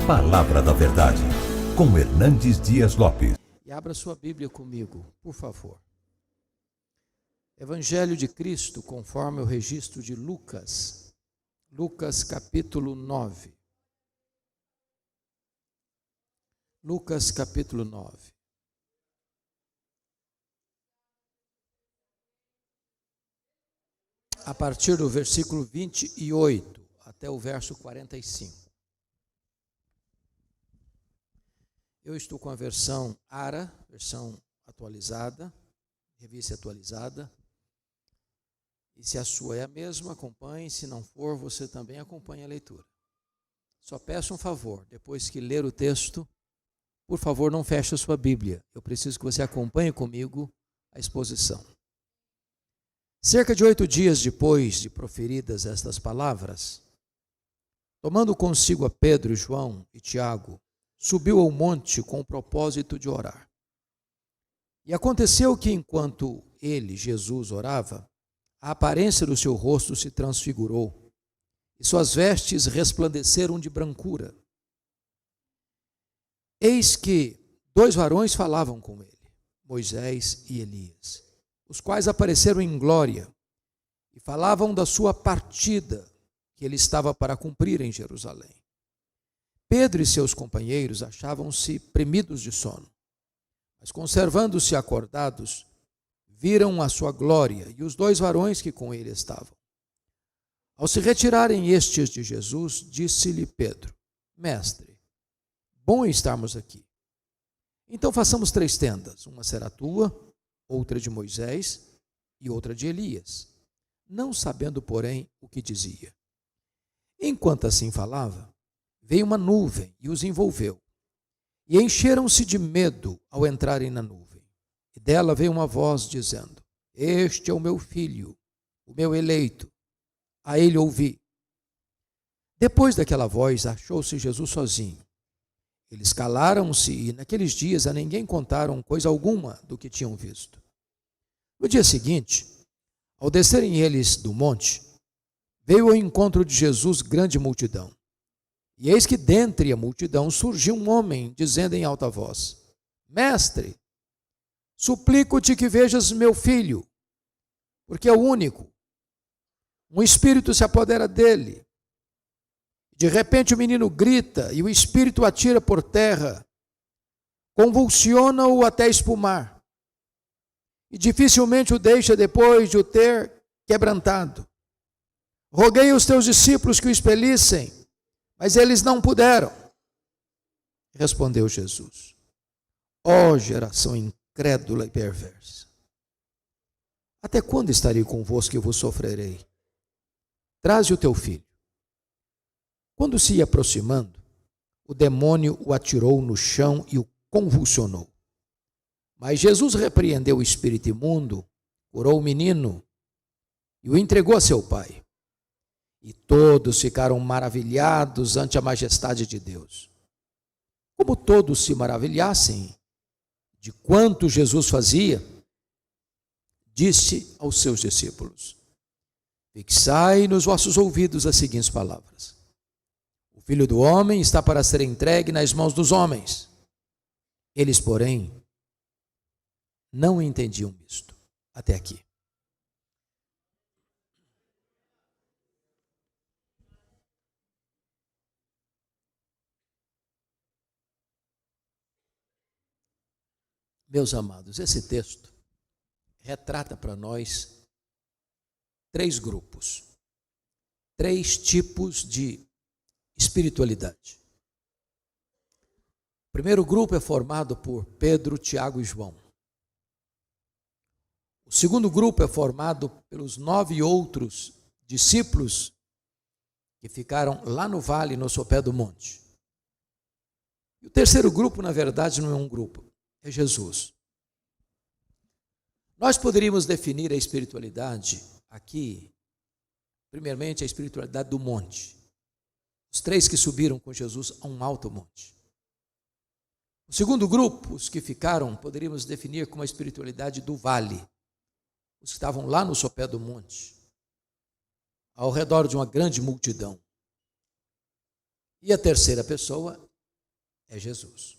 Palavra da Verdade, com Hernandes Dias Lopes. E abra sua Bíblia comigo, por favor. Evangelho de Cristo, conforme o registro de Lucas. Lucas capítulo 9. Lucas capítulo 9. A partir do versículo 28 até o verso 45. Eu estou com a versão ARA, versão atualizada, revista atualizada. E se a sua é a mesma, acompanhe. Se não for, você também acompanhe a leitura. Só peço um favor, depois que ler o texto, por favor, não feche a sua Bíblia. Eu preciso que você acompanhe comigo a exposição. Cerca de 8 dias depois de proferidas estas palavras, tomando consigo a Pedro, João e Tiago, subiu ao monte com o propósito de orar. E aconteceu que, enquanto ele, Jesus, orava, a aparência do seu rosto se transfigurou, e suas vestes resplandeceram de brancura. Eis que 2 varões falavam com ele, Moisés e Elias, os quais apareceram em glória, e falavam da sua partida, que ele estava para cumprir em Jerusalém. Pedro e seus companheiros achavam-se premidos de sono, mas conservando-se acordados, viram a sua glória e os 2 varões que com ele estavam. Ao se retirarem estes de Jesus, disse-lhe Pedro: Mestre, bom estarmos aqui. Então façamos 3 tendas, uma será tua, outra de Moisés e outra de Elias, não sabendo, porém, o que dizia. Enquanto assim falava, veio uma nuvem e os envolveu, e encheram-se de medo ao entrarem na nuvem. E dela veio uma voz dizendo: Este é o meu filho, o meu eleito, a ele ouvi. Depois daquela voz, achou-se Jesus sozinho. Eles calaram-se e naqueles dias a ninguém contaram coisa alguma do que tinham visto. No dia seguinte, ao descerem eles do monte, veio ao encontro de Jesus grande multidão. E eis que dentre a multidão surgiu um homem, dizendo em alta voz: Mestre, suplico-te que vejas meu filho, porque é o único. Um espírito se apodera dele. De repente o menino grita e o espírito o atira por terra, convulsiona-o até espumar, e dificilmente o deixa depois de o ter quebrantado. Roguei aos teus discípulos que o expelissem, mas eles não puderam. Respondeu Jesus: Ó geração incrédula e perversa, até quando estarei convosco e vos sofrerei? Traze o teu filho. Quando se ia aproximando, o demônio o atirou no chão e o convulsionou. Mas Jesus repreendeu o espírito imundo, curou o menino e o entregou a seu pai. E todos ficaram maravilhados ante a majestade de Deus. Como todos se maravilhassem de quanto Jesus fazia, disse aos seus discípulos: Fixai nos vossos ouvidos as seguintes palavras: O Filho do Homem está para ser entregue nas mãos dos homens. Eles, porém, não entendiam isto. Até aqui. Meus amados, esse texto retrata para nós 3 grupos, 3 tipos de espiritualidade. O primeiro grupo é formado por Pedro, Tiago e João. O segundo grupo é formado pelos 9 outros discípulos que ficaram lá no vale, no sopé do monte. E o terceiro grupo, na verdade, não é um grupo, é Jesus. Nós poderíamos definir a espiritualidade aqui, primeiramente a espiritualidade do monte. Os 3 que subiram com Jesus a um alto monte. O segundo grupo, os que ficaram, poderíamos definir como a espiritualidade do vale. Os que estavam lá no sopé do monte, ao redor de uma grande multidão. E a terceira pessoa é Jesus.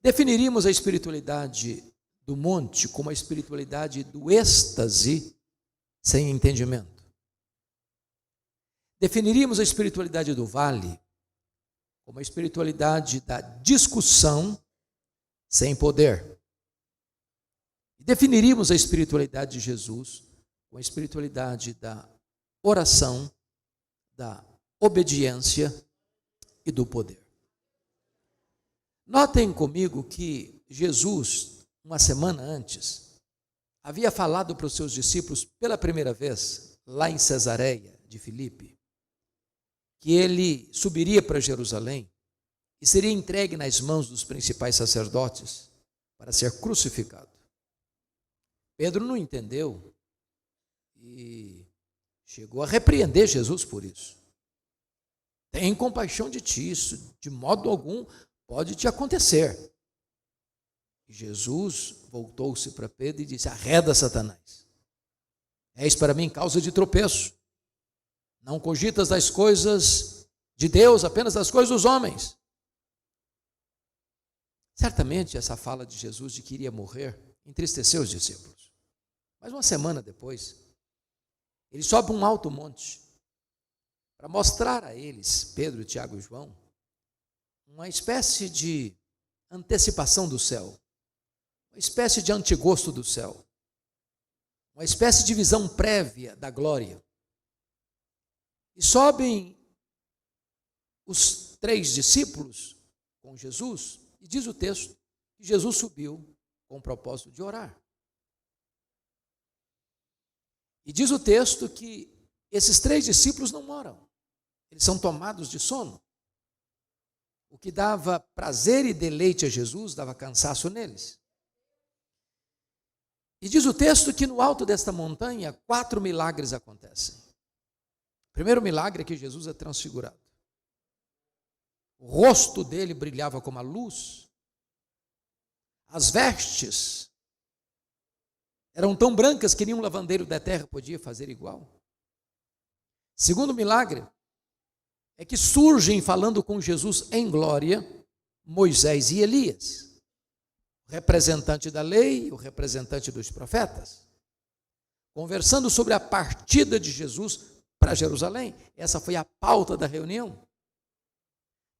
Definiríamos a espiritualidade do monte como a espiritualidade do êxtase sem entendimento. Definiríamos a espiritualidade do vale como a espiritualidade da discussão sem poder. E definiríamos a espiritualidade de Jesus com a espiritualidade da oração, da obediência e do poder. Notem comigo que Jesus, uma semana antes, havia falado para os seus discípulos pela primeira vez, lá em Cesareia de Filipe, que ele subiria para Jerusalém e seria entregue nas mãos dos principais sacerdotes para ser crucificado. Pedro não entendeu e chegou a repreender Jesus por isso. Tem compaixão de ti, isso de modo algum pode te acontecer. E Jesus voltou-se para Pedro e disse: arreda, Satanás, és para mim causa de tropeço. Não cogitas das coisas de Deus, apenas das coisas dos homens. Certamente essa fala de Jesus de que iria morrer entristeceu os discípulos. Mas uma semana depois, ele sobe um alto monte para mostrar a eles, Pedro, Tiago e João, uma espécie de antecipação do céu, uma espécie de antegosto do céu, uma espécie de visão prévia da glória. E sobem os 3 discípulos com Jesus, e diz o texto que Jesus subiu com o propósito de orar. E diz o texto que esses 3 discípulos não oram, eles são tomados de sono. O que dava prazer e deleite a Jesus, dava cansaço neles. E diz o texto que no alto desta montanha, 4 milagres acontecem. O primeiro milagre é que Jesus é transfigurado. O rosto dele brilhava como a luz. As vestes eram tão brancas que nenhum lavandeiro da terra podia fazer igual. Segundo milagre é que surgem falando com Jesus em glória Moisés e Elias, o representante da lei, o representante dos profetas, conversando sobre a partida de Jesus para Jerusalém. Essa foi a pauta da reunião.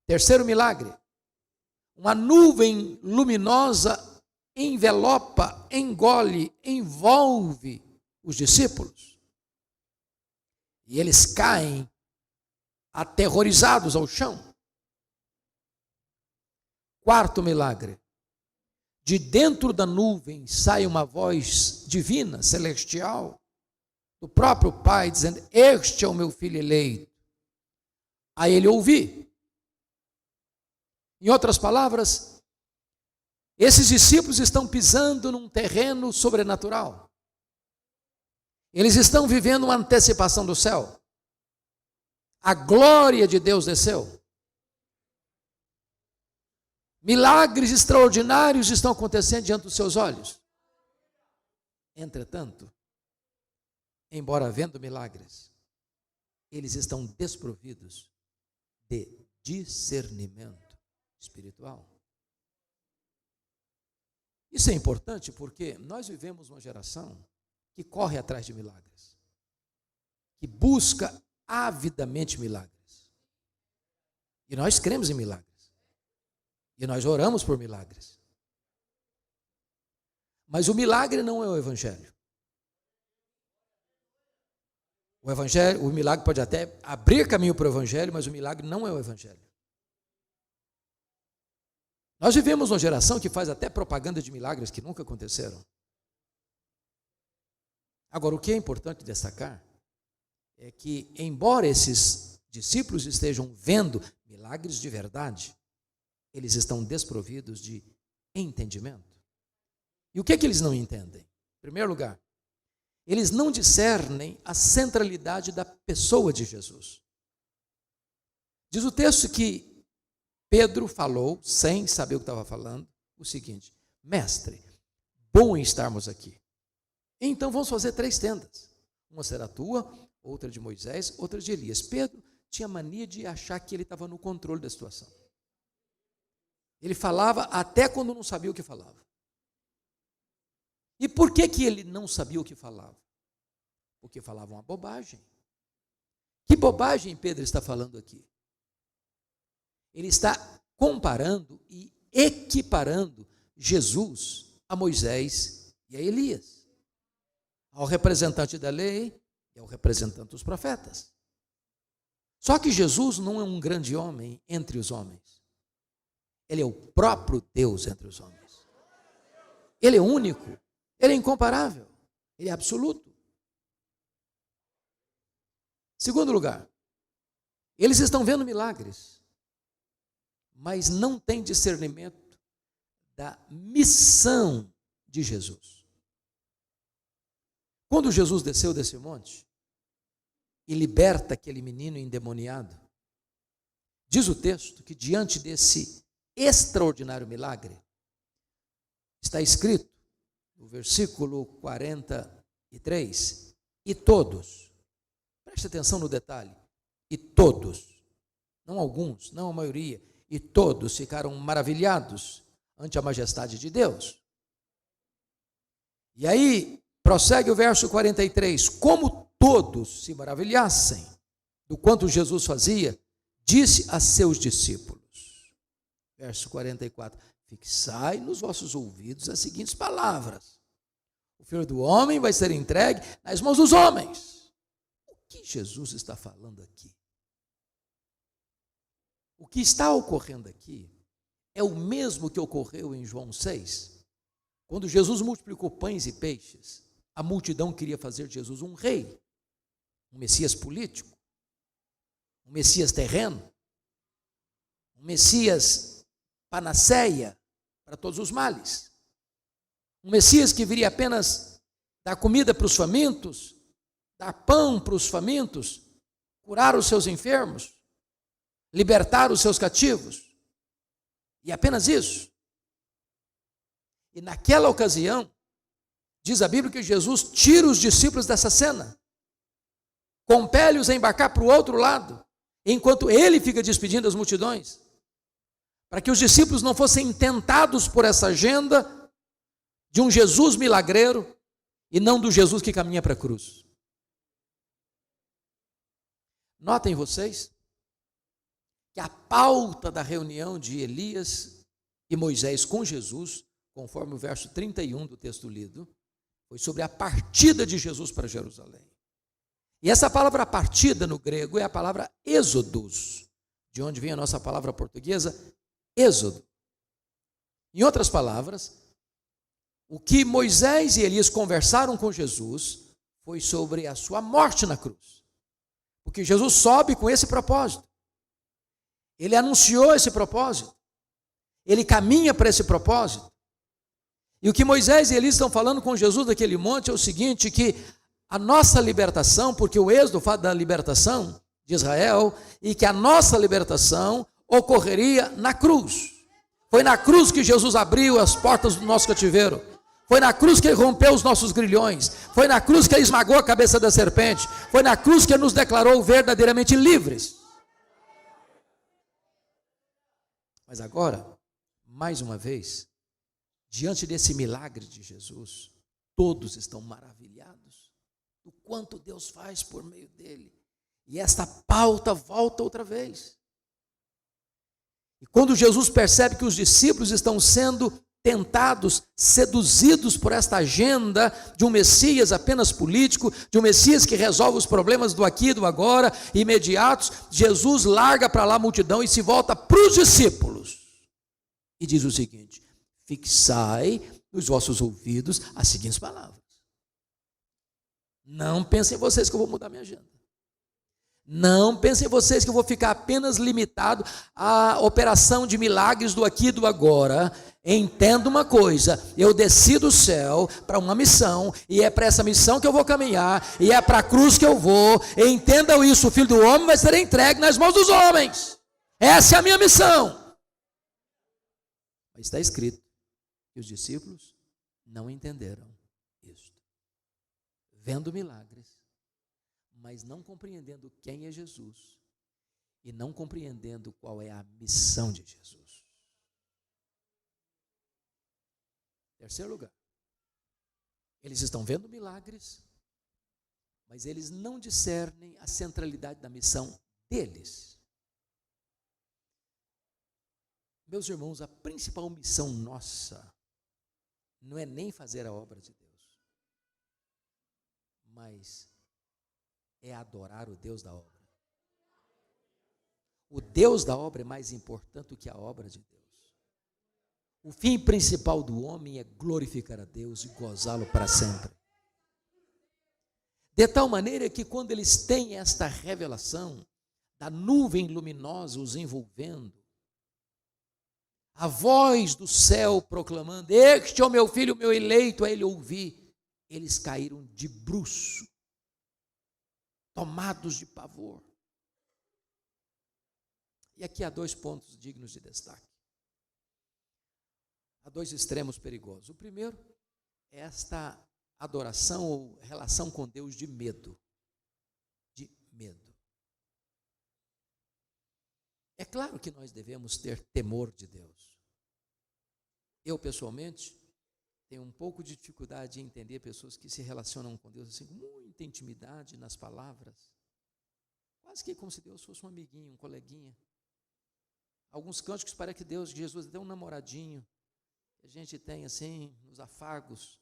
Terceiro milagre, uma nuvem luminosa envelopa, engole, envolve os discípulos. E eles caem aterrorizados ao chão. Quarto milagre, de dentro da nuvem sai uma voz divina, celestial, do próprio Pai, dizendo: este é o meu filho eleito, a ele ouvi. Em outras palavras, esses discípulos estão pisando num terreno sobrenatural. Eles estão vivendo uma antecipação do céu. A glória de Deus desceu. Milagres extraordinários estão acontecendo diante dos seus olhos. Entretanto, embora havendo milagres, eles estão desprovidos de discernimento espiritual. Isso é importante porque nós vivemos uma geração que corre atrás de milagres, que busca avidamente milagres. E nós cremos em milagres. E nós oramos por milagres. Mas o milagre não é o evangelho. O milagre pode até abrir caminho para o evangelho, mas o milagre não é o evangelho. Nós vivemos uma geração que faz até propaganda de milagres que nunca aconteceram. Agora, o que é importante destacar é que, embora esses discípulos estejam vendo milagres de verdade, eles estão desprovidos de entendimento. E o que é que eles não entendem? Em primeiro lugar, eles não discernem a centralidade da pessoa de Jesus. Diz o texto que Pedro falou, sem saber o que estava falando, o seguinte: mestre, bom em estarmos aqui. Então vamos fazer 3 tendas. Uma será tua, outra de Moisés, outra de Elias. Pedro tinha mania de achar que ele estava no controle da situação. Ele falava até quando não sabia o que falava. E por que ele não sabia o que falava? Porque falava uma bobagem. Que bobagem Pedro está falando aqui? Ele está comparando e equiparando Jesus a Moisés e a Elias, ao representante da lei e ao representante dos profetas. Só que Jesus não é um grande homem entre os homens. Ele é o próprio Deus entre os homens. Ele é único, ele é incomparável, ele é absoluto. Segundo lugar, eles estão vendo milagres, mas não têm discernimento da missão de Jesus. Quando Jesus desceu desse monte e liberta aquele menino endemoniado, diz o texto que diante desse extraordinário milagre, está escrito no versículo 43, e todos, preste atenção no detalhe, e todos, não alguns, não a maioria, e todos ficaram maravilhados ante a majestade de Deus. E aí, prossegue o verso 43, como todos se maravilhassem do quanto Jesus fazia, disse a seus discípulos, verso 44, fixai nos vossos ouvidos as seguintes palavras, o Filho do Homem vai ser entregue nas mãos dos homens. O que Jesus está falando aqui? O que está ocorrendo aqui é o mesmo que ocorreu em João 6, quando Jesus multiplicou pães e peixes. A multidão queria fazer de Jesus um rei, um Messias político, um Messias terreno, um Messias panaceia para todos os males, um Messias que viria apenas dar comida para os famintos, dar pão para os famintos, curar os seus enfermos, libertar os seus cativos, e apenas isso. E naquela ocasião, diz a Bíblia que Jesus tira os discípulos dessa cena, compele-os a embarcar para o outro lado, enquanto ele fica despedindo as multidões, para que os discípulos não fossem tentados por essa agenda de um Jesus milagreiro e não do Jesus que caminha para a cruz. Notem vocês que a pauta da reunião de Elias e Moisés com Jesus, conforme o verso 31 do texto lido, foi sobre a partida de Jesus para Jerusalém. E essa palavra partida no grego é a palavra êxodos, de onde vem a nossa palavra portuguesa, êxodo. Em outras palavras, o que Moisés e Elias conversaram com Jesus foi sobre a sua morte na cruz. Porque Jesus sobe com esse propósito. Ele anunciou esse propósito. Ele caminha para esse propósito. E o que Moisés e Elias estão falando com Jesus naquele monte é o seguinte, que a nossa libertação, porque o Êxodo fala da libertação de Israel, e que a nossa libertação ocorreria na cruz. Foi na cruz que Jesus abriu as portas do nosso cativeiro. Foi na cruz que ele rompeu os nossos grilhões. Foi na cruz que ele esmagou a cabeça da serpente. Foi na cruz que ele nos declarou verdadeiramente livres. Mas agora, mais uma vez, diante desse milagre de Jesus, todos estão maravilhados do quanto Deus faz por meio dele. E esta pauta volta outra vez. E quando Jesus percebe que os discípulos estão sendo tentados, seduzidos por esta agenda de um Messias apenas político, de um Messias que resolve os problemas do aqui e do agora, imediatos, Jesus larga para lá a multidão e se volta para os discípulos. E diz o seguinte, fixai nos vossos ouvidos as seguintes palavras. Não pensem vocês que eu vou mudar minha agenda. Não pensem vocês que eu vou ficar apenas limitado à operação de milagres do aqui e do agora. Entenda uma coisa, eu desci do céu para uma missão, e é para essa missão que eu vou caminhar, e é para a cruz que eu vou. Entendam isso, o Filho do Homem vai ser entregue nas mãos dos homens. Essa é a minha missão. Mas está escrito que os discípulos não entenderam isso. Vendo milagres, mas não compreendendo quem é Jesus e não compreendendo qual é a missão de Jesus. Terceiro lugar, eles estão vendo milagres, mas eles não discernem a centralidade da missão deles. Meus irmãos, a principal missão nossa não é nem fazer a obra de Deus, mas é adorar o Deus da obra. O Deus da obra é mais importante do que a obra de Deus. O fim principal do homem é glorificar a Deus e gozá-lo para sempre. De tal maneira que quando eles têm esta revelação da nuvem luminosa os envolvendo, a voz do céu proclamando, este é o meu filho, o meu eleito, a ele ouvir, eles caíram de bruço, tomados de pavor. E aqui há 2 pontos dignos de destaque. Há 2 extremos perigosos. O primeiro é esta adoração ou relação com Deus de medo. De medo. É claro que nós devemos ter temor de Deus. Eu, pessoalmente, tenho um pouco de dificuldade em entender pessoas que se relacionam com Deus assim, com muita intimidade nas palavras, quase que como se Deus fosse um amiguinho, um coleguinha. Alguns cânticos parece que Deus, Jesus, é até um namoradinho, que a gente tem assim, nos afagos.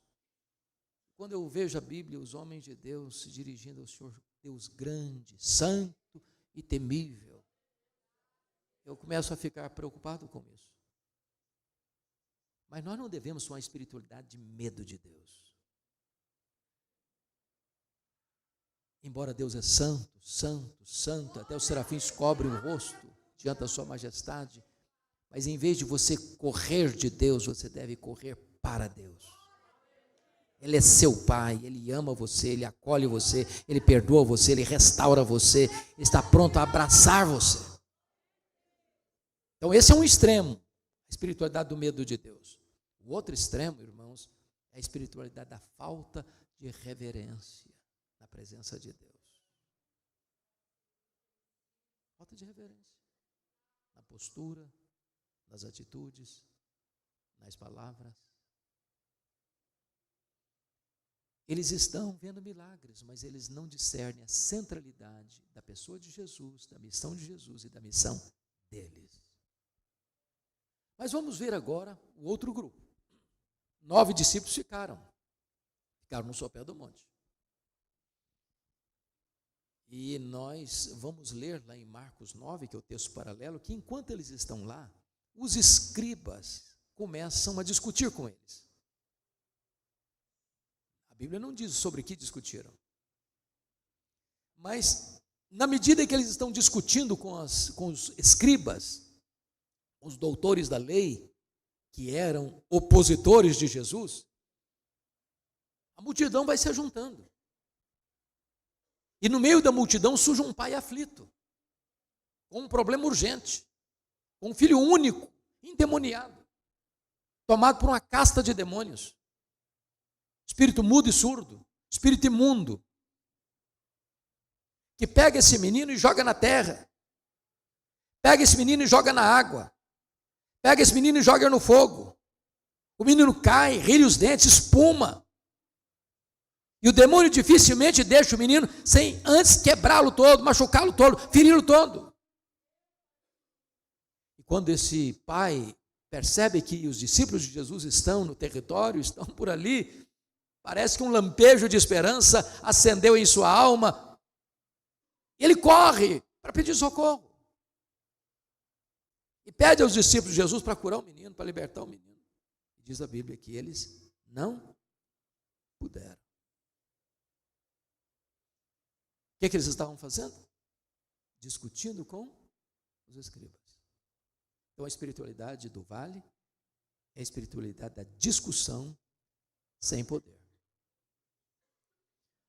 Quando eu vejo a Bíblia, os homens de Deus se dirigindo ao Senhor, Deus grande, santo e temível, eu começo a ficar preocupado com isso. Mas nós não devemos ter uma espiritualidade de medo de Deus. Embora Deus é santo, santo, santo, até os serafins cobrem o rosto diante da sua majestade, mas em vez de você correr de Deus, você deve correr para Deus. Ele é seu Pai, Ele ama você, Ele acolhe você, Ele perdoa você, Ele restaura você, Ele está pronto a abraçar você. Então esse é um extremo, a espiritualidade do medo de Deus. O outro extremo, irmãos, é a espiritualidade da falta de reverência na presença de Deus. Falta de reverência na postura, nas atitudes, nas palavras. Eles estão vendo milagres, mas eles não discernem a centralidade da pessoa de Jesus, da missão de Jesus e da missão deles. Mas vamos ver agora o outro grupo. 9 discípulos ficaram no sopé do monte. E nós vamos ler lá em Marcos 9, que é o texto paralelo, que enquanto eles estão lá, os escribas começam a discutir com eles. A Bíblia não diz sobre o que discutiram. Mas, na medida que eles estão discutindo com os escribas, os doutores da lei, que eram opositores de Jesus, a multidão vai se juntando. E no meio da multidão surge um pai aflito, com um problema urgente, com um filho único, endemoniado, tomado por uma casta de demônios, espírito mudo e surdo, espírito imundo, que pega esse menino e joga na terra, pega esse menino e joga na água, pega esse menino e joga no fogo. O menino cai, rilha os dentes, espuma. E o demônio dificilmente deixa o menino sem antes quebrá-lo todo, machucá-lo todo, feri-lo todo. E quando esse pai percebe que os discípulos de Jesus estão no território, estão por ali, parece que um lampejo de esperança acendeu em sua alma. Ele corre para pedir socorro. E pede aos discípulos de Jesus para curar o menino, para libertar o menino. E diz a Bíblia que eles não puderam. O que eles estavam fazendo? Discutindo com os escribas. Então a espiritualidade do vale é a espiritualidade da discussão sem poder.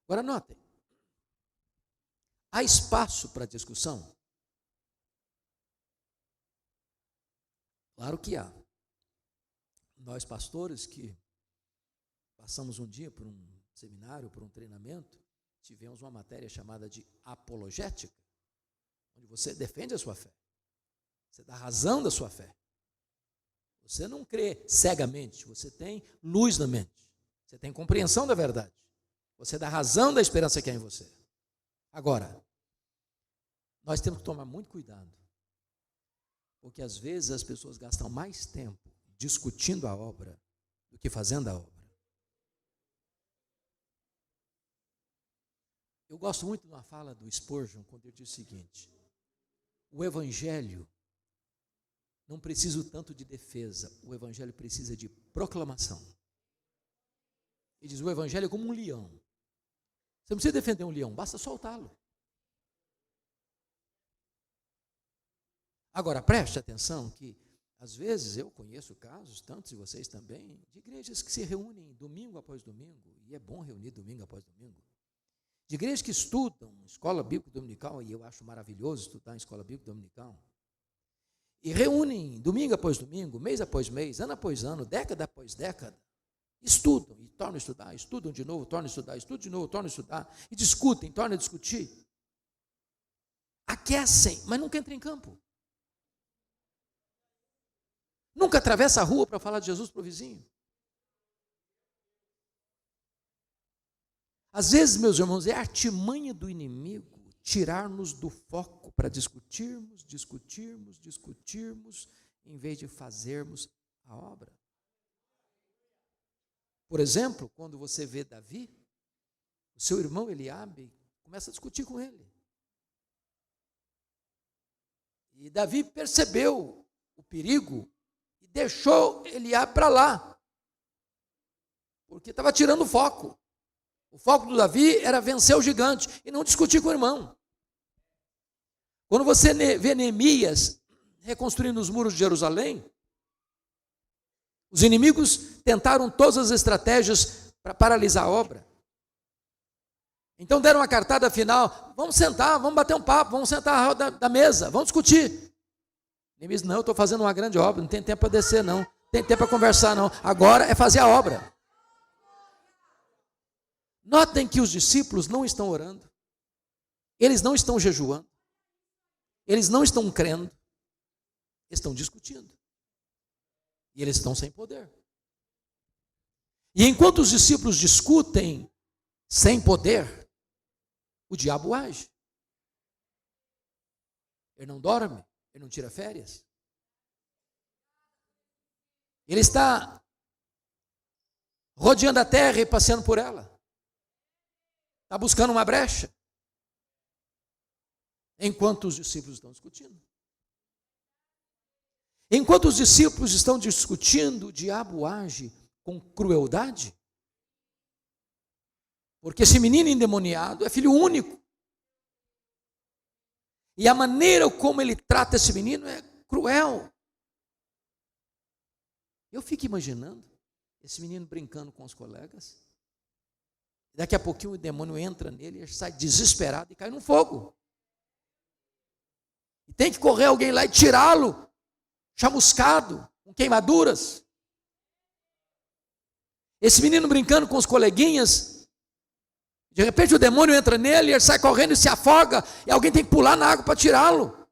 Agora notem, há espaço para discussão? Claro que há. Nós pastores que passamos um dia por um seminário, por um treinamento, tivemos uma matéria chamada de apologética, onde você defende a sua fé, você dá razão da sua fé. Você não crê cegamente, você tem luz na mente. Você tem compreensão da verdade. Você dá razão da esperança que há em você. Agora, nós temos que tomar muito cuidado. Porque às vezes as pessoas gastam mais tempo discutindo a obra do que fazendo a obra. Eu gosto muito de uma fala do Spurgeon, quando ele diz o seguinte: o evangelho não precisa tanto de defesa, o evangelho precisa de proclamação. Ele diz: o evangelho é como um leão. Você não precisa defender um leão, basta soltá-lo. Agora, preste atenção que, às vezes, eu conheço casos, tantos de vocês também, de igrejas que se reúnem domingo após domingo, e é bom reunir domingo após domingo, de igrejas que estudam escola bíblica dominical, e eu acho maravilhoso estudar em escola bíblica dominical, e reúnem domingo após domingo, mês após mês, ano após ano, década após década, estudam e tornam a estudar, estudam de novo, tornam a estudar, estudam de novo, tornam a estudar, e discutem, tornam a discutir. Aquecem, mas nunca entram em campo. Nunca atravessa a rua para falar de Jesus para o vizinho. Às vezes, meus irmãos, é a artimanha do inimigo tirar-nos do foco para discutirmos, em vez de fazermos a obra. Por exemplo, quando você vê Davi, o seu irmão Eliabe começa a discutir com ele. E Davi percebeu o perigo e deixou Eliabe para lá, porque estava tirando o foco. O foco do Davi era vencer o gigante e não discutir com o irmão. Quando você vê Neemias reconstruindo os muros de Jerusalém, os inimigos tentaram todas as estratégias para paralisar a obra. Então deram uma cartada final: vamos sentar, vamos bater um papo, vamos sentar à roda da mesa, vamos discutir. Neemias: não, eu estou fazendo uma grande obra, não tem tempo para descer não, não tem tempo para conversar não, agora é fazer a obra. Notem que os discípulos não estão orando, eles não estão jejuando, eles não estão crendo, estão discutindo. E eles estão sem poder. E enquanto os discípulos discutem sem poder, o diabo age. Ele não dorme, ele não tira férias. Ele está rodeando a terra e passeando por ela. Está buscando uma brecha. Enquanto os discípulos estão discutindo. Enquanto os discípulos estão discutindo, o diabo age com crueldade. Porque esse menino endemoniado é filho único. E a maneira como ele trata esse menino é cruel. Eu fico imaginando esse menino brincando com os colegas. Daqui a pouquinho o demônio entra nele, ele sai desesperado e cai no fogo. E tem que correr alguém lá e tirá-lo, chamuscado, com queimaduras. Esse menino brincando com os coleguinhas, de repente o demônio entra nele, ele sai correndo e se afoga, e alguém tem que pular na água para tirá-lo.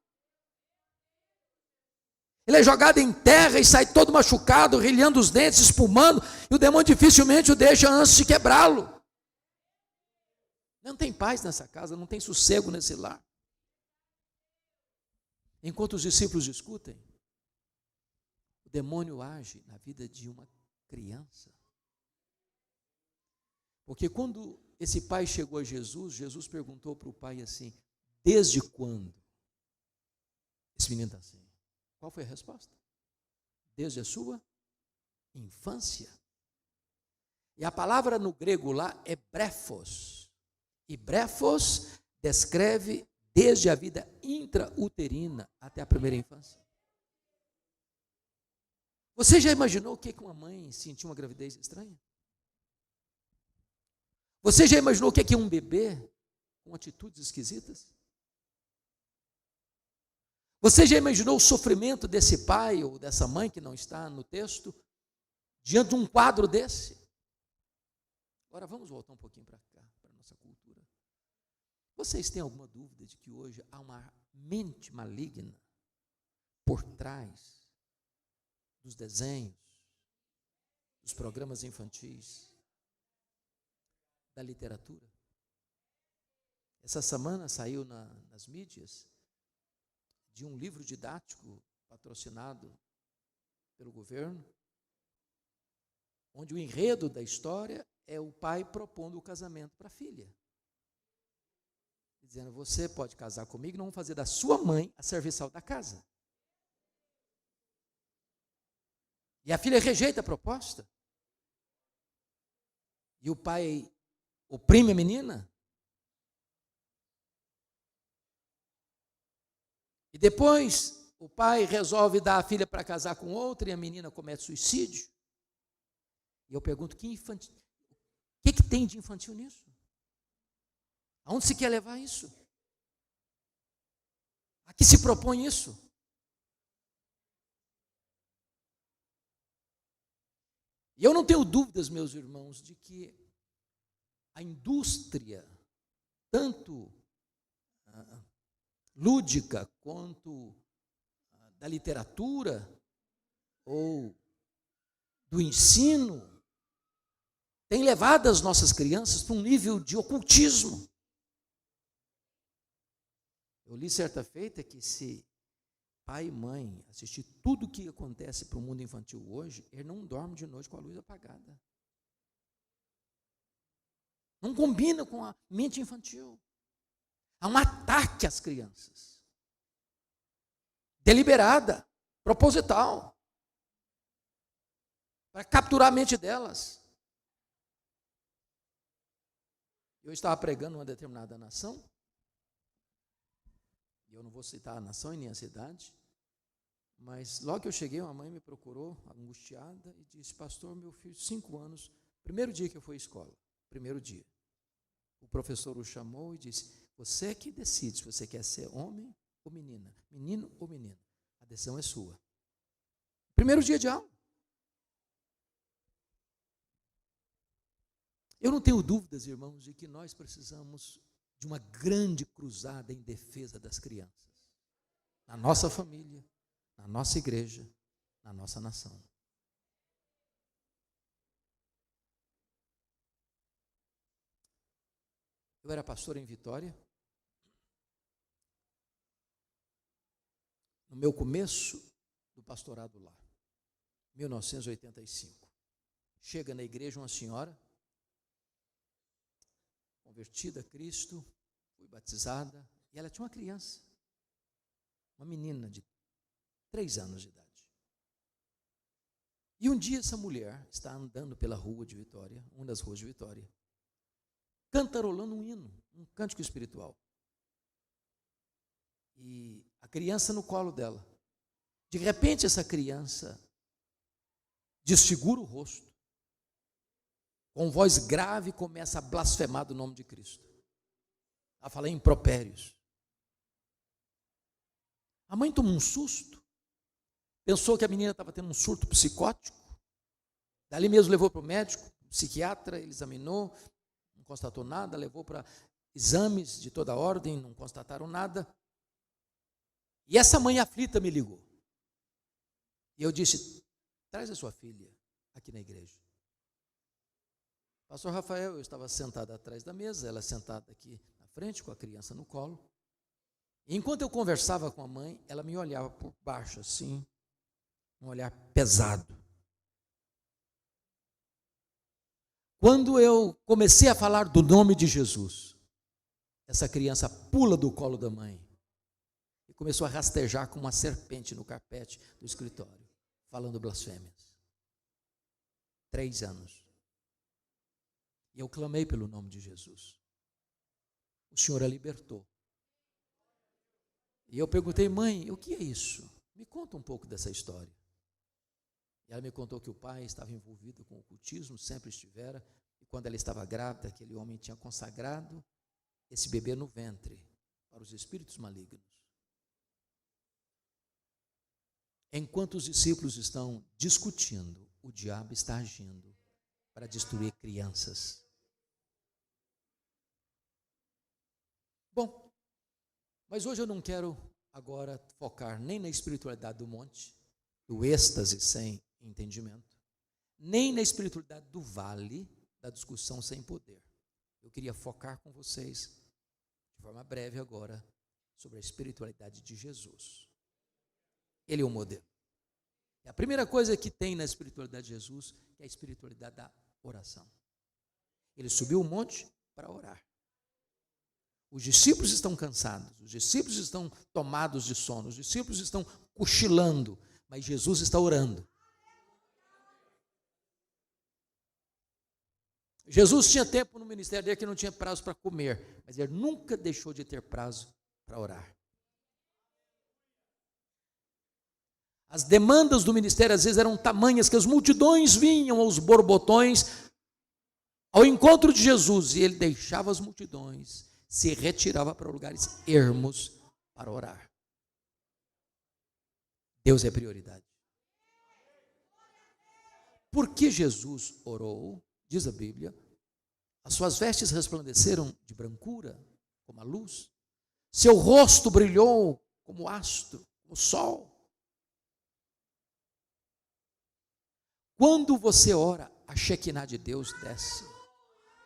Ele é jogado em terra e sai todo machucado, rilhando os dentes, espumando, e o demônio dificilmente o deixa antes de quebrá-lo. Não tem paz nessa casa, não tem sossego nesse lar. Enquanto os discípulos discutem, o demônio age na vida de uma criança. Porque quando esse pai chegou a Jesus, Jesus perguntou para o pai assim: desde quando esse menino está assim? Qual foi a resposta? Desde a sua infância. E a palavra no grego lá é brefos. E brefos descreve desde a vida intrauterina até a primeira infância. Você já imaginou o que uma mãe sentir uma gravidez estranha? Você já imaginou o que é um bebê com atitudes esquisitas? Você já imaginou o sofrimento desse pai ou dessa mãe que não está no texto diante de um quadro desse? Agora vamos voltar um pouquinho para cá, para a nossa cultura. Vocês têm alguma dúvida de que hoje há uma mente maligna por trás dos desenhos, dos programas infantis, da literatura. Essa semana saiu nas mídias de um livro didático patrocinado pelo governo, onde o enredo da história é o pai propondo o casamento para a filha. Dizendo, você pode casar comigo, não vamos fazer da sua mãe a serviçal da casa. E a filha rejeita a proposta. E o pai oprime a menina. E depois o pai resolve dar a filha para casar com outra e a menina comete suicídio. E eu pergunto, o que tem de infantil nisso? Aonde se quer levar isso? A que se propõe isso? E eu não tenho dúvidas, meus irmãos, de que a indústria, tanto lúdica quanto da literatura ou do ensino, tem levado as nossas crianças para um nível de ocultismo. Eu li certa feita que se pai e mãe assistir tudo o que acontece para o mundo infantil hoje, ele não dorme de noite com a luz apagada. Não combina com a mente infantil. Há um ataque às crianças. Deliberada, proposital. Para capturar a mente delas. Eu estava pregando uma determinada nação, e eu não vou citar a nação e nem a cidade, mas logo que eu cheguei, uma mãe me procurou, angustiada, e disse, pastor, meu filho, 5 anos, primeiro dia que eu fui à escola, primeiro dia. O professor o chamou e disse, você que decide se você quer ser homem ou menina, menino ou menina, a decisão é sua. Primeiro dia de aula. Eu não tenho dúvidas, irmãos, de que nós precisamos de uma grande cruzada em defesa das crianças. Na nossa família, na nossa igreja, na nossa nação. Eu era pastor em Vitória. No meu começo do pastorado lá, 1985. Chega na igreja uma senhora, convertida a Cristo, foi batizada, e ela tinha uma criança, uma menina de 3 anos de idade. E um dia essa mulher está andando pela rua de Vitória, uma das ruas de Vitória, cantarolando um hino, um cântico espiritual. E a criança no colo dela. De repente essa criança desfigura o rosto, com voz grave começa a blasfemar do nome de Cristo. A falar em impropérios. A mãe tomou um susto, pensou que a menina estava tendo um surto psicótico, dali mesmo levou para o médico, o psiquiatra, ele examinou, não constatou nada, levou para exames de toda ordem, não constataram nada. E essa mãe aflita me ligou. E eu disse, traz a sua filha aqui na igreja. Pastor Rafael, eu estava sentado atrás da mesa, ela sentada aqui na frente com a criança no colo. E enquanto eu conversava com a mãe, ela me olhava por baixo assim, um olhar pesado. Quando eu comecei a falar do nome de Jesus, essa criança pula do colo da mãe e começou a rastejar como uma serpente no carpete do escritório, falando blasfêmias. 3 anos. E eu clamei pelo nome de Jesus. O Senhor a libertou. E eu perguntei, mãe, o que é isso? Me conta um pouco dessa história. E ela me contou que o pai estava envolvido com o ocultismo, sempre estivera, e quando ela estava grávida, aquele homem tinha consagrado esse bebê no ventre para os espíritos malignos. Enquanto os discípulos estão discutindo, o diabo está agindo para destruir crianças. Bom, mas hoje eu não quero agora focar nem na espiritualidade do monte, do êxtase sem entendimento, nem na espiritualidade do vale da discussão sem poder. Eu queria focar com vocês, de forma breve agora, sobre a espiritualidade de Jesus. Ele é o modelo. E a primeira coisa que tem na espiritualidade de Jesus é a espiritualidade da oração. Ele subiu o monte para orar. Os discípulos estão cansados, os discípulos estão tomados de sono, os discípulos estão cochilando, mas Jesus está orando. Jesus tinha tempo no ministério dele que não tinha prazo para comer, mas ele nunca deixou de ter prazo para orar. As demandas do ministério às vezes eram tamanhas que as multidões vinham aos borbotões ao encontro de Jesus, e ele deixava as multidões, se retirava para lugares ermos para orar. Deus é prioridade. Porque Jesus orou, diz a Bíblia, as suas vestes resplandeceram de brancura, como a luz, seu rosto brilhou como o astro, como o sol. Quando você ora, a Shekinah de Deus desce.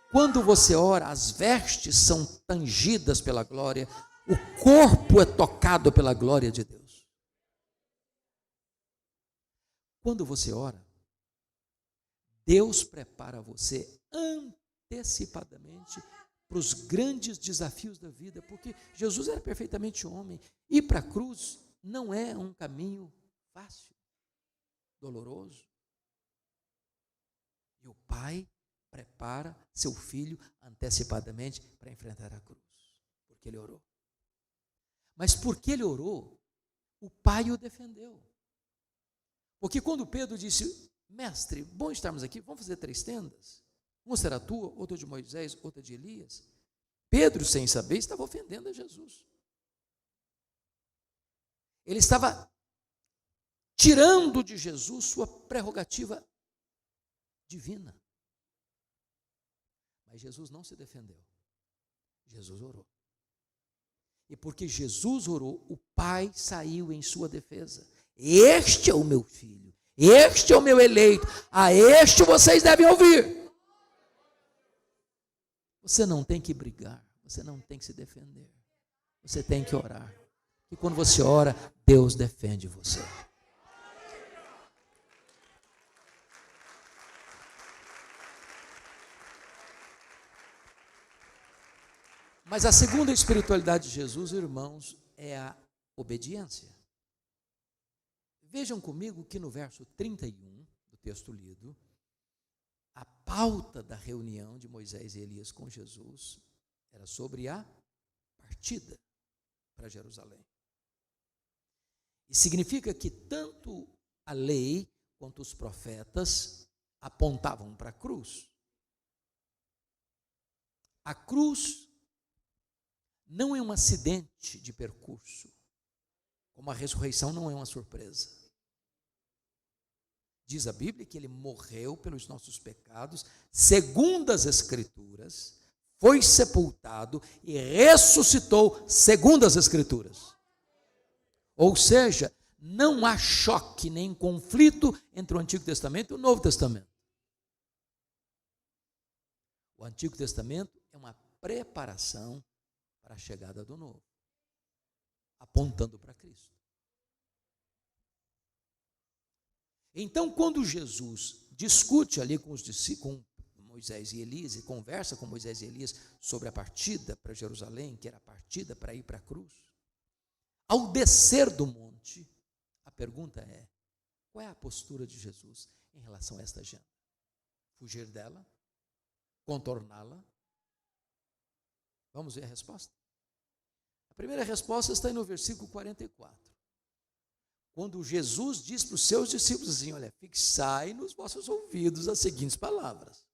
Quando você ora, as vestes são tangidas pela glória, o corpo é tocado pela glória de Deus. Quando você ora, Deus prepara você antecipadamente para os grandes desafios da vida, porque Jesus era perfeitamente homem. Ir para a cruz não é um caminho fácil, doloroso. E o Pai prepara seu filho antecipadamente para enfrentar a cruz, porque ele orou. Mas porque ele orou, o Pai o defendeu. Porque quando Pedro disse: mestre, bom estarmos aqui, vamos fazer 3 tendas, uma será tua, outra de Moisés, outra de Elias. Pedro, sem saber, estava ofendendo a Jesus. Ele estava tirando de Jesus sua prerrogativa divina. Mas Jesus não se defendeu. Jesus orou. E porque Jesus orou, o Pai saiu em sua defesa. Este é o meu filho, este é o meu eleito, a este vocês devem ouvir. Você não tem que brigar, você não tem que se defender, você tem que orar. E quando você ora, Deus defende você. Mas a segunda espiritualidade de Jesus, irmãos, é a obediência. Vejam comigo que no verso 31 do texto lido, a pauta da reunião de Moisés e Elias com Jesus era sobre a partida para Jerusalém. E significa que tanto a lei quanto os profetas apontavam para a cruz. A cruz não é um acidente de percurso, como a ressurreição não é uma surpresa. Diz a Bíblia que ele morreu pelos nossos pecados, segundo as Escrituras, foi sepultado e ressuscitou, segundo as Escrituras. Ou seja, não há choque nem conflito entre o Antigo Testamento e o Novo Testamento. O Antigo Testamento é uma preparação para a chegada do Novo, apontando para Cristo. Então, quando Jesus discute ali com Moisés e Elias, e conversa com Moisés e Elias sobre a partida para Jerusalém, que era a partida para ir para a cruz, ao descer do monte, a pergunta é: qual é a postura de Jesus em relação a esta agenda? Fugir dela? Contorná-la? Vamos ver a resposta? A primeira resposta está aí no versículo 44. Quando Jesus diz para os seus discípulos assim: olha, fixai nos vossos ouvidos as seguintes palavras.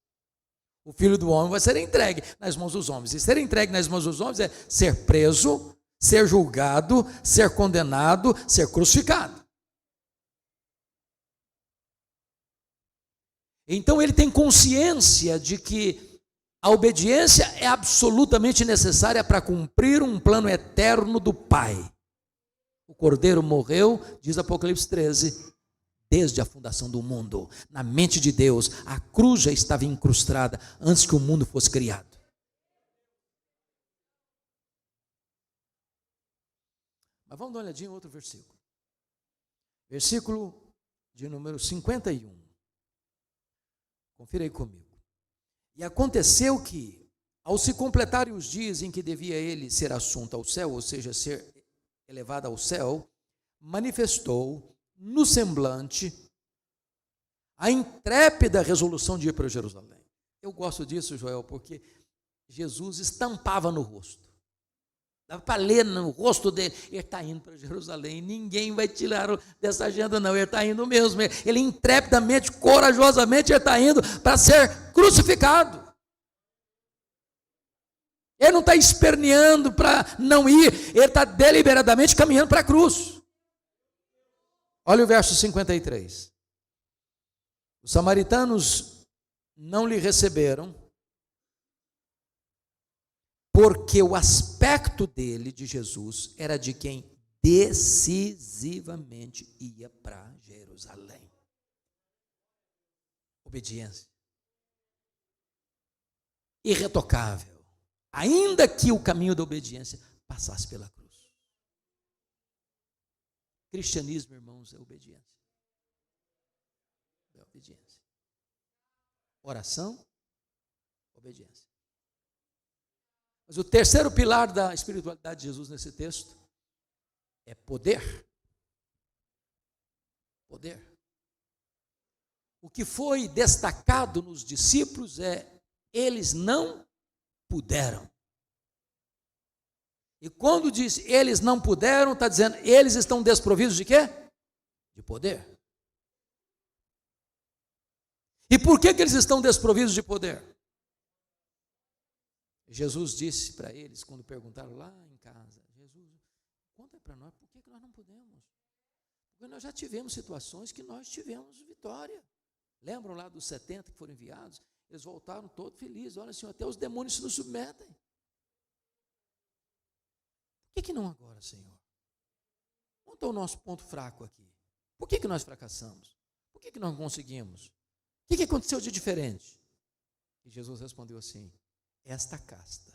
O Filho do Homem vai ser entregue nas mãos dos homens. E ser entregue nas mãos dos homens é ser preso, ser julgado, ser condenado, ser crucificado. Então ele tem consciência de que a obediência é absolutamente necessária para cumprir um plano eterno do Pai. O Cordeiro morreu, diz Apocalipse 13, desde a fundação do mundo. Na mente de Deus, a cruz já estava incrustada antes que o mundo fosse criado. Mas vamos dar uma olhadinha em outro versículo. Versículo de número 51. Confira aí comigo. E aconteceu que, ao se completarem os dias em que devia ele ser assunto ao céu, ou seja, ser elevado ao céu, manifestou no semblante a intrépida resolução de ir para Jerusalém. Eu gosto disso, Joel, porque Jesus estampava no rosto. Dava para ler no rosto dele, ele está indo para Jerusalém, ninguém vai tirar dessa agenda não, ele está indo mesmo, ele intrepidamente, corajosamente, ele está indo para ser crucificado. Ele não está esperneando para não ir, ele está deliberadamente caminhando para a cruz. Olha o verso 53. Os samaritanos não lhe receberam, porque o aspecto dele, de Jesus, era de quem decisivamente ia para Jerusalém. Obediência. Irretocável. Ainda que o caminho da obediência passasse pela cruz. Cristianismo, irmãos, é obediência. É obediência. Oração, obediência. Mas o terceiro pilar da espiritualidade de Jesus nesse texto é poder. Poder. O que foi destacado nos discípulos é eles não puderam. E quando diz eles não puderam, está dizendo eles estão desprovidos de quê? De poder. E por que eles estão desprovidos de poder? Jesus disse para eles, quando perguntaram lá em casa, Jesus, conta para nós, por que nós não podemos? Porque nós já tivemos situações que nós tivemos vitória. Lembram lá dos 70 que foram enviados? Eles voltaram todos felizes, olha Senhor, até os demônios se nos submetem. Por que não agora, Senhor? Onde está o nosso ponto fraco aqui? Por que nós fracassamos? Por que nós não conseguimos? O que aconteceu de diferente? E Jesus respondeu assim, esta casta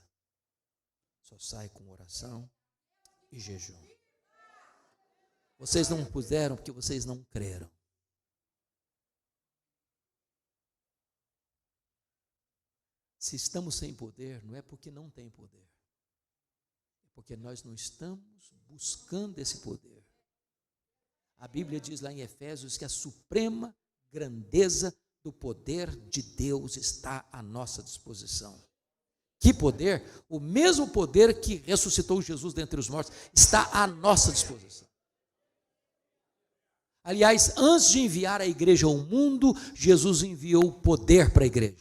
só sai com oração e jejum. Vocês não puderam porque vocês não creram. Se estamos sem poder, não é porque não tem poder. É porque nós não estamos buscando esse poder. A Bíblia diz lá em Efésios que a suprema grandeza do poder de Deus está à nossa disposição. Que poder? O mesmo poder que ressuscitou Jesus dentre os mortos está à nossa disposição. Aliás, antes de enviar a igreja ao mundo, Jesus enviou poder para a igreja.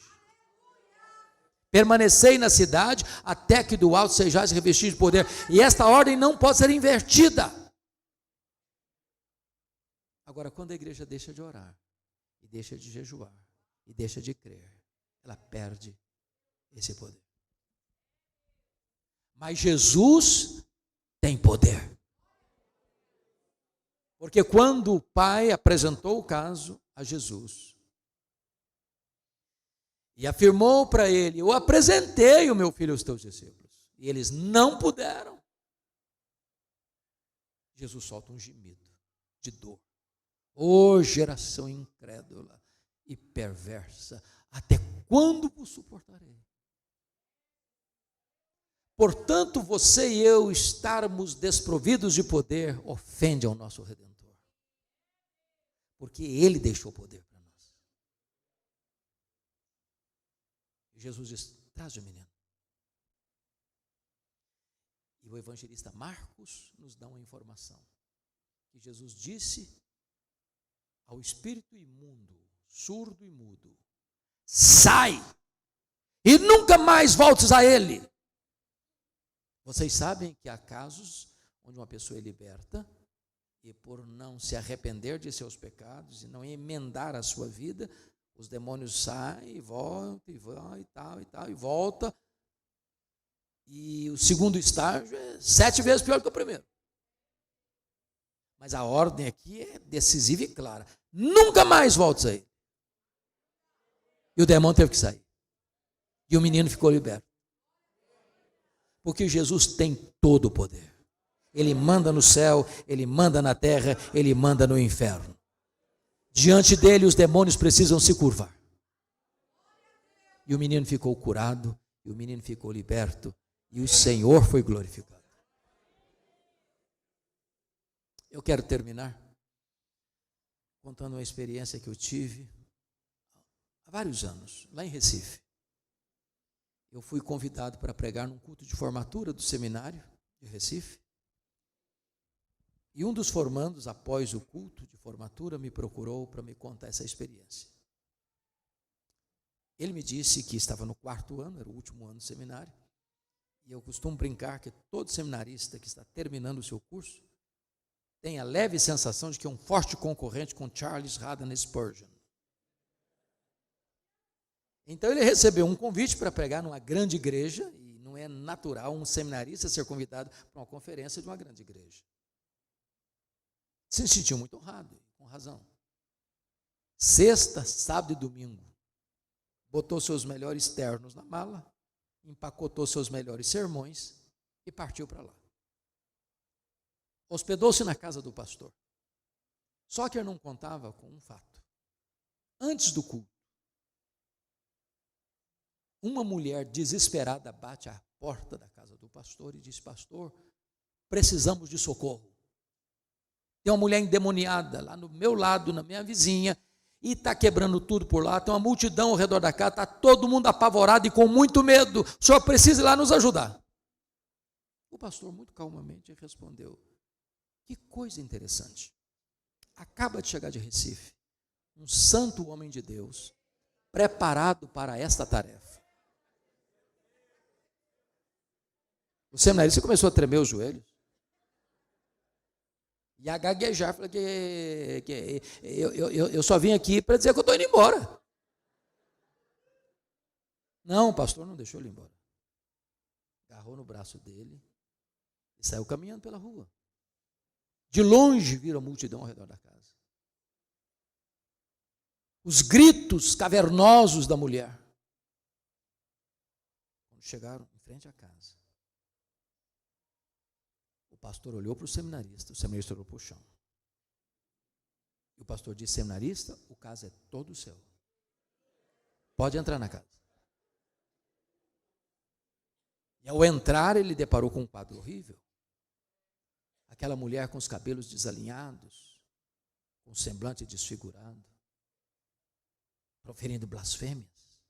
Permanecei na cidade até que do alto sejais revestidos de poder. E esta ordem não pode ser invertida. Agora, quando a igreja deixa de orar, e deixa de jejuar, e deixa de crer, ela perde esse poder. Mas Jesus tem poder. Porque quando o Pai apresentou o caso a Jesus e afirmou para ele, eu apresentei o meu filho aos teus discípulos, e eles não puderam, Jesus solta um gemido de dor. Ô geração incrédula e perversa, até quando vos suportarei? Portanto, você e eu estarmos desprovidos de poder ofende ao nosso Redentor. Porque Ele deixou poder para nós. E Jesus diz, traz o menino. E o evangelista Marcos nos dá uma informação. Que Jesus disse ao espírito imundo, surdo e mudo, sai e nunca mais voltes a ele. Vocês sabem que há casos onde uma pessoa é liberta e por não se arrepender de seus pecados e não emendar a sua vida, os demônios saem e voltam e vão e tal e tal e volta. E o segundo estágio é 7 vezes pior que o primeiro. Mas a ordem aqui é decisiva e clara. Nunca mais voltes a ele. E o demônio teve que sair. E o menino ficou liberto. Porque Jesus tem todo o poder. Ele manda no céu, ele manda na terra, ele manda no inferno. Diante dele, os demônios precisam se curvar. E o menino ficou curado, e o menino ficou liberto, e o Senhor foi glorificado. Eu quero terminar contando uma experiência que eu tive há vários anos, lá em Recife. Eu fui convidado para pregar num culto de formatura do seminário de Recife. E um dos formandos, após o culto de formatura, me procurou para me contar essa experiência. Ele me disse que estava no 4º ano, era o último ano do seminário, e eu costumo brincar que todo seminarista que está terminando o seu curso tem a leve sensação de que é um forte concorrente com Charles Haddon Spurgeon. Então ele recebeu um convite para pregar numa grande igreja, e não é natural um seminarista ser convidado para uma conferência de uma grande igreja. Se sentiu muito honrado, com razão. Sexta, sábado e domingo, botou seus melhores ternos na mala, empacotou seus melhores sermões e partiu para lá. Hospedou-se na casa do pastor. Só que ele não contava com um fato. Antes do culto, uma mulher desesperada bate à porta da casa do pastor e diz: pastor, precisamos de socorro. Tem uma mulher endemoniada lá no meu lado, na minha vizinha, e está quebrando tudo por lá, tem uma multidão ao redor da casa, está todo mundo apavorado e com muito medo, o senhor precisa ir lá nos ajudar. O pastor muito calmamente respondeu: que coisa interessante, acaba de chegar de Recife, um santo homem de Deus, preparado para esta tarefa. O seminarista começou a tremer os joelhos e a gaguejar. Falei que eu só vim aqui para dizer que eu estou indo embora. Não, o pastor não deixou ele embora. Agarrou no braço dele e saiu caminhando pela rua. De longe viram a multidão ao redor da casa. Os gritos cavernosos da mulher. Quando chegaram em frente à casa, o pastor olhou para o seminarista olhou para o chão. E o pastor disse: seminarista, o caso é todo seu. Pode entrar na casa. E ao entrar, ele deparou com um quadro horrível. Aquela mulher com os cabelos desalinhados, com o semblante desfigurado, proferindo blasfêmias.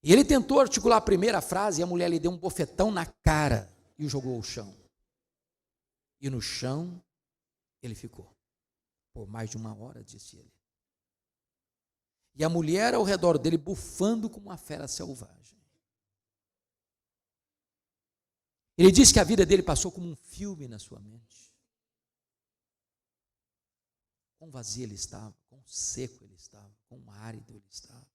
E ele tentou articular a primeira frase e a mulher lhe deu um bofetão na cara e o jogou ao chão. E no chão ele ficou por mais de 1 hora, disse ele. E a mulher ao redor dele bufando como uma fera selvagem. Ele disse que a vida dele passou como um filme na sua mente. Quão vazio ele estava, quão seco ele estava, quão árido ele estava.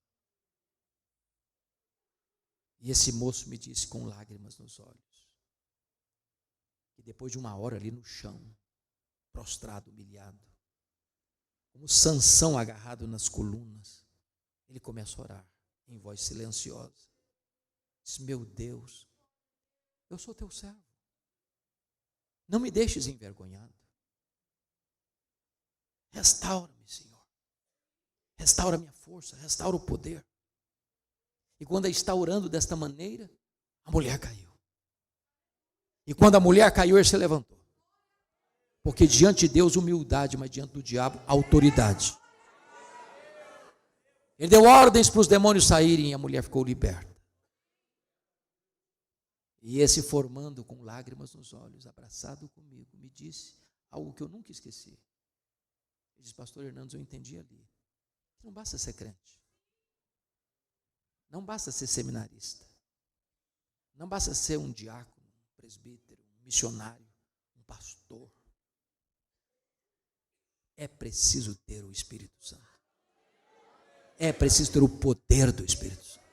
E esse moço me disse com lágrimas nos olhos, que depois de 1 hora ali no chão, prostrado, humilhado, como Sansão agarrado nas colunas, ele começa a orar em voz silenciosa. Diz: meu Deus, eu sou teu servo, não me deixes envergonhado. Restaura-me, Senhor. Restaura a minha força, restaura o poder. E quando ele está orando desta maneira, a mulher caiu. E quando a mulher caiu, ele se levantou. Porque diante de Deus, humildade, mas diante do diabo, autoridade. Ele deu ordens para os demônios saírem e a mulher ficou liberta. E esse formando com lágrimas nos olhos, abraçado comigo, me disse algo que eu nunca esqueci. Ele disse: pastor Hernandes, eu entendi ali. Não basta ser crente. Não basta ser seminarista. Não basta ser um diácono, um presbítero, um missionário, um pastor. É preciso ter o Espírito Santo. É preciso ter o poder do Espírito Santo.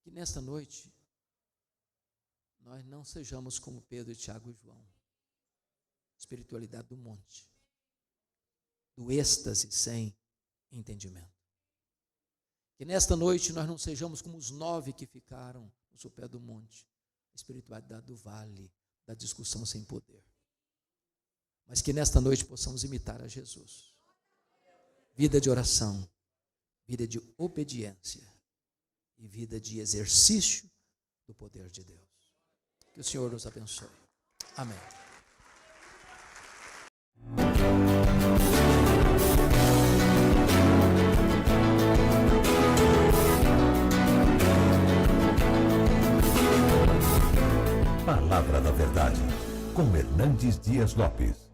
Que nesta noite nós não sejamos como Pedro, Tiago e João, espiritualidade do monte, do êxtase sem entendimento. Que nesta noite nós não sejamos como os 9 que ficaram no sopé do monte, a espiritualidade do vale, da discussão sem poder. Mas que nesta noite possamos imitar a Jesus. Vida de oração, vida de obediência e vida de exercício do poder de Deus. Que o Senhor nos abençoe. Amém. Palavra da Verdade, com Hernandes Dias Lopes.